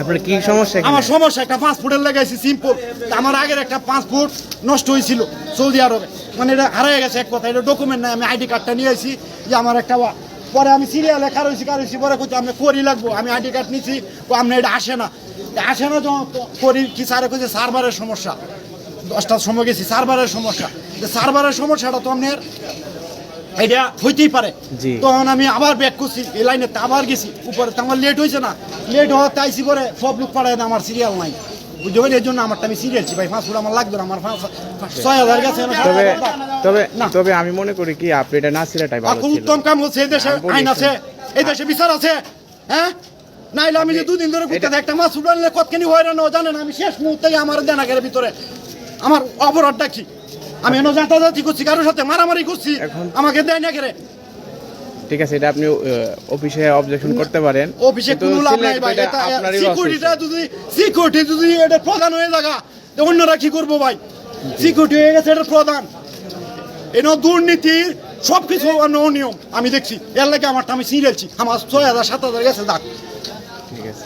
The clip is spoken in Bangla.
আপনার কি সমস্যা? আমার সমস্যা একটা পাসপোর্টের লাগাইছি সিম্পল। আমার আগের একটা পাসপোর্ট নষ্ট হয়েছিল সৌদি আরবে, মানে এটা হারিয়ে গেছে এক কথা, এটা ডকুমেন্ট নাই। আমি আইডি কার্ডটা নিয়ে আসি যে আমার একটা, পরে আমি সিরিয়ালে কারোইছি পরে করছি আমি করি লাগবো, আমি আইডি কার্ড নিচ্ছি, আপনি এটা আসে না যখন করি কি স্যারে কইছে সার্ভারের সমস্যা। 10টার সময় গেছি, সার্ভারের সমস্যা। সার্ভারের সমস্যাটা তো আপনার এটা হইতেই পারে। তখন আমি আবার ব্যাক করছি এই লাইনে, আবার গেছি উপরে, তো আমার লেট হয়েছে না, লেট হওয়াতে আইসি পরে সব লোক পাঠায় না, আমার সিরিয়াল নাই, বুঝতে পারি। এর জন্য আমারটা আমি সিরিয়ালছি ভাই, পাসপোর্ট আমার লাগবে না, আমার 6,000 গেছে। তবে আমি মনে করি কি আপনি এটা না ছিলাটাই ভালো ছিল। উত্তম কাম হচ্ছে, এই দেশে আইন আছে, এই দেশে বিচার আছে। হ্যাঁ, নাইলে আমি যে 2 দিন ধরে ঘুরতে একটা মাছ উঠালে কতখানি হয়রান জানেন। আমি শেষ মুহূর্তে আমার দেনাগের ভিতরে আমার অপরাধটা কি, আমি এনে যাতায়াতি করছি, কারোর সাথে মারামারি করছি, আমাকে দেয় না কেরে। ঠিক আছে, এটা আপনি অফিসে অবজেকশন করতে পারেন। অফিসে কোনো লাভ নাই ভাই, এটা সিকিউরিটি যদি এটা প্রধান হয়ে জায়গা, অন্যরা কি করবো ভাই? সিকিউরিটি হয়ে গেছে এটা প্রধান, এনে দুর্নীতি সবকিছু অনিয়ম আমি দেখছি। এর লাগে আমারটা আমি সিরিয়ালছি, আমার 6,000 7,000 গেছে। ঠিক আছে।